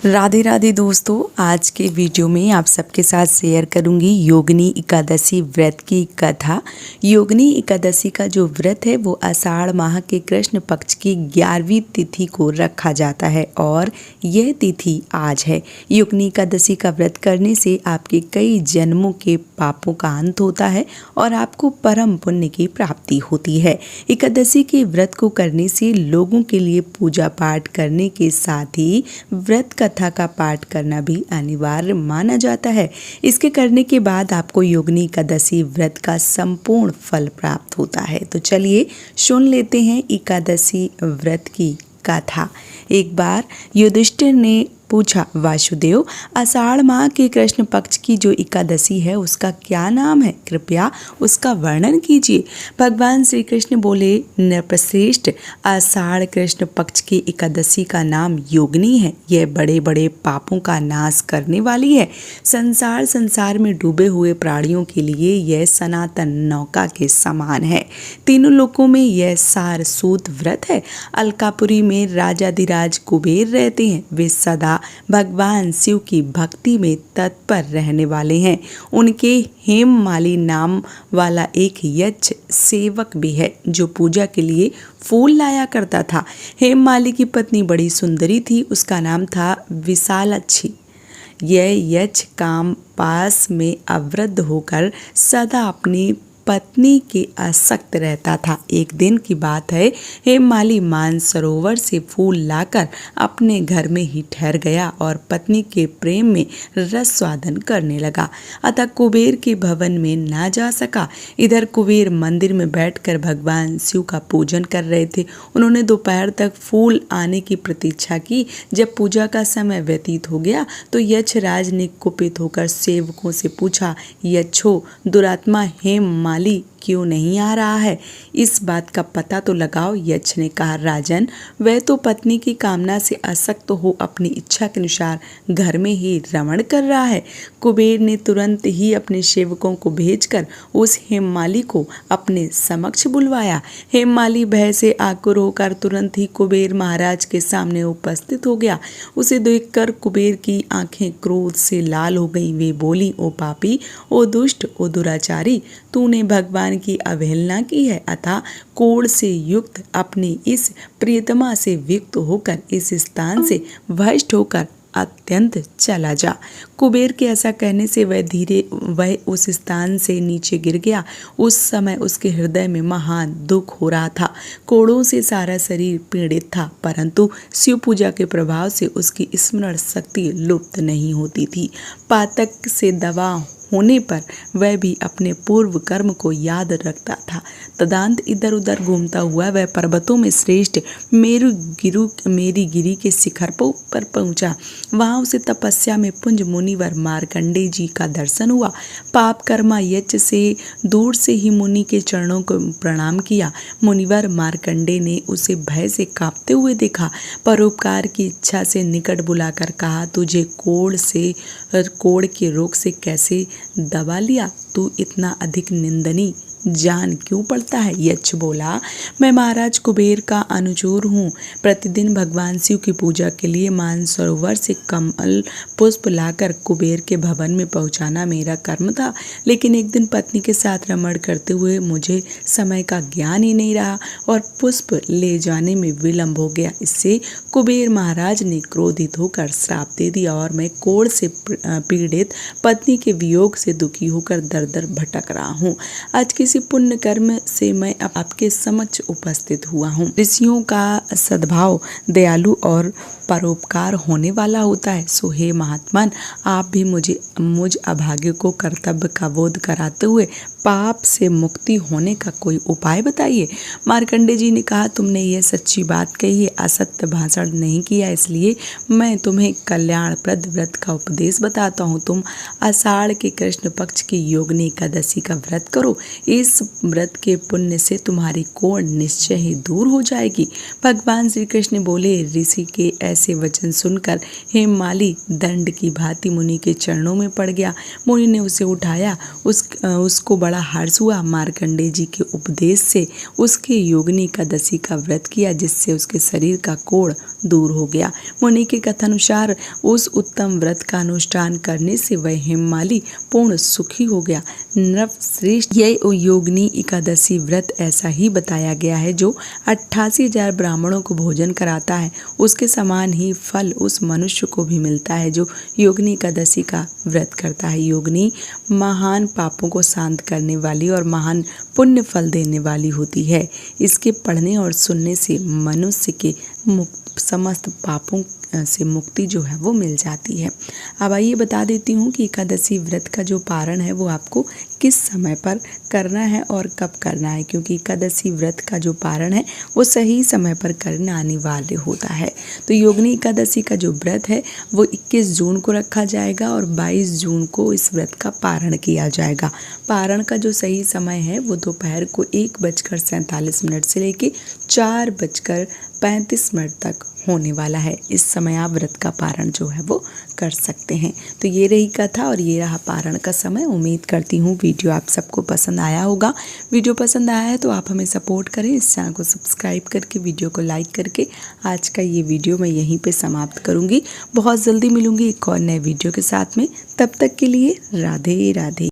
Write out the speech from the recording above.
राधे राधे दोस्तों, आज के वीडियो में आप सबके साथ शेयर करूंगी योगिनी एकादशी व्रत की कथा। योगिनी एकादशी का जो व्रत है वो आषाढ़ माह के कृष्ण पक्ष की 11वीं तिथि को रखा जाता है और यह तिथि आज है। योगिनी एकादशी का व्रत करने से आपके कई जन्मों के पापों का अंत होता है और आपको परम पुण्य की प्राप्ति होती है। एकादशी के व्रत को करने से लोगों के लिए पूजा पाठ करने के साथ ही व्रत कथा का पाठ करना भी अनिवार्य माना जाता है। इसके करने के बाद आपको योगिनी एकादशी व्रत का संपूर्ण फल प्राप्त होता है। तो चलिए सुन लेते हैं एकादशी व्रत की कथा। एक बार युधिष्ठिर ने पूछा, वासुदेव, आषाढ़ माह के कृष्ण पक्ष की जो एकादशी है उसका क्या नाम है? कृपया उसका वर्णन कीजिए। भगवान श्री कृष्ण बोले, नृपश्रेष्ठ, आषाढ़ कृष्ण पक्ष की एकादशी का नाम योगिनी है। यह बड़े बड़े पापों का नाश करने वाली है। संसार में डूबे हुए प्राणियों के लिए यह सनातन नौका के समान है। तीनों लोकों में यह सारसूत व्रत है। अलकापुरी में राजाधिराज कुबेर रहते हैं। वे सदा भगवान शिव की भक्ति में तत्पर रहने वाले हैं। उनके हेममाली नाम वाला एक यक्ष सेवक भी है जो पूजा के लिए फूल लाया करता था। हेममाली की पत्नी बड़ी सुंदरी थी, उसका नाम था विशालाक्षी। यह यक्ष काम पास में अवरुद्ध होकर सदा अपनी पत्नी के आसक्त रहता था। एक दिन की बात है, हेममाली मानसरोवर से फूल लाकर अपने घर में ही ठहर गया और पत्नी के प्रेम में रस स्वादन करने लगा, अतः कुबेर के भवन में ना जा सका। इधर कुबेर मंदिर में बैठकर भगवान शिव का पूजन कर रहे थे। उन्होंने दोपहर तक फूल आने की प्रतीक्षा की। जब पूजा का समय व्यतीत हो गया तो यक्षराज ने कुपित होकर सेवकों से पूछा, यक्षो, दुरात्मा हेममाली क्यों नहीं आ रहा है? इस बात का पता तो लगाओ। यक्ष ने कहा, राजन, वह तो पत्नी की कामना से आसक्त हो अपनी इच्छा के अनुसार घर में ही रमण कर रहा है। कुबेर ने तुरंत ही अपने सेवकों को भेजकर उस हेममाली को अपने समक्ष बुलवाया। हेममाली भय से आकुल होकर तुरंत ही कुबेर महाराज के सामने उपस्थित हो गया। उसे देखकर कुबेर की आंखें क्रोध से लाल हो गईं। वे बोली, ओ पापी, ओ दुष्ट, ओ दुराचारी, तूने भगवान की अवहेलना की है, अतः कोढ़ से युक्त अपनी इस प्रियतमा से विक्त होकर इस स्थान से भ्रष्ट होकर अत्यंत चला जा। कुबेर के ऐसा कहने से वह उस स्थान से नीचे गिर गया। उस समय उसके हृदय में महान दुख हो रहा था। कोढ़ों से सारा शरीर पीड़ित था, परंतु शिव पूजा के प्रभाव से उसकी स्मरण शक्ति लुप्त नहीं होती थी। पातक से दवा होने पर वह भी अपने पूर्व कर्म को याद रखता था। तदंत इधर उधर घूमता हुआ वह पर्वतों में श्रेष्ठ मेरुगिरी के शिखर पर पहुंचा। वहां उसे तपस्या में पुंज मुनिवर मार्कंडे जी का दर्शन हुआ। पाप कर्मा यक्ष से दूर से ही मुनि के चरणों को प्रणाम किया। मुनिवर मार्कंडे ने उसे भय से कांपते हुए देखा। परोपकार की इच्छा से निकट बुलाकर कहा, तुझे कोढ़ के रोग से कैसे दबा लिया? तू इतना अधिक निंदनीय जान क्यों पड़ता है? यक्ष बोला, मैं महाराज कुबेर का अनुचर हूँ। प्रतिदिन भगवान शिव की पूजा के लिए मानसरोवर से कमल पुष्प लाकर कुबेर के भवन में पहुँचाना मेरा कर्म था, लेकिन एक दिन पत्नी के साथ रमण करते हुए मुझे समय का ज्ञान ही नहीं रहा और पुष्प ले जाने में विलंब हो गया। इससे कुबेर महाराज ने क्रोधित होकर श्राप दे दिया और मैं कोढ़ से पीड़ित पत्नी के वियोग से दुखी होकर दर दर भटक रहा हूँ। आज किसी पुण्य कर्म से मैं आपके समक्ष उपस्थित हुआ हूँ। ऋषियों का सद्भाव दयालु और परोपकार होने वाला होता है। सो हे महात्मन, आप भी मुझ अभागे को कर्तव्य का बोध कराते हुए पाप से मुक्ति होने का कोई उपाय बताइए। मार्कंडे जी ने कहा, तुमने यह सच्ची बात कही है, असत्य भाषण नहीं किया, इसलिए मैं तुम्हें कल्याणप्रद व्रत का उपदेश बताता हूँ। तुम आषाढ़ के कृष्ण पक्ष की योगिनी एकादशी का व्रत करो। इस व्रत के पुण्य से तुम्हारी कोढ़ निश्चय ही दूर हो जाएगी। भगवान श्री कृष्ण बोले, ऋषि के ऐसे वचन सुनकर हेममाली दंड की भांति मुनि के चरणों में पड़ गया। मुनि ने उसे उठाया। उसको बड़ा हर्ष हुआ। मार्कंडेय जी के उपदेश से उसके योगिनी एकादशी का व्रत किया, जिससे उसके शरीर का कोढ़ दूर हो गया। मुनि के कथानुसार उस उत्तम व्रत का अनुष्ठान करने से वह हेममाली पूर्ण सुखी हो गया। नरश्रेष्ठ, यह योगिनी एकादशी व्रत ऐसा ही बताया गया है जो 88,000 ब्राह्मणों को भोजन कराता है। उसके समान ही फल उस मनुष्य को भी मिलता है जो योगिनी एकादशी का व्रत करता है। योगिनी महान पापों को शांत करने वाली और महान पुण्य फल देने वाली होती है। इसके पढ़ने और सुनने से मनुष्य के समस्त पापों से मुक्ति जो है वो मिल जाती है। अब आइए बता देती हूँ कि एकादशी व्रत का जो पारण है वो आपको किस समय पर करना है और कब करना है, क्योंकि एकादशी व्रत का जो पारण है वो सही समय पर करना अनिवार्य होता है। तो योगिनी एकादशी का जो व्रत है वो 21 जून को रखा जाएगा और 22 जून को इस व्रत का पारण किया जाएगा। पारण का जो सही समय है वो दोपहर को 1:47 से लेके 4:35 तक होने वाला है। इस समय आप व्रत का पारण जो है वो कर सकते हैं। तो ये रही कथा और ये रहा पारण का समय। उम्मीद करती हूँ वीडियो आप सबको पसंद आया होगा। वीडियो पसंद आया है तो आप हमें सपोर्ट करें, इस चैनल को सब्सक्राइब करके वीडियो को लाइक करके। आज का ये वीडियो मैं यहीं पे समाप्त करूँगी। बहुत जल्दी मिलूँगी एक और नए वीडियो के साथ में। तब तक के लिए राधे राधे।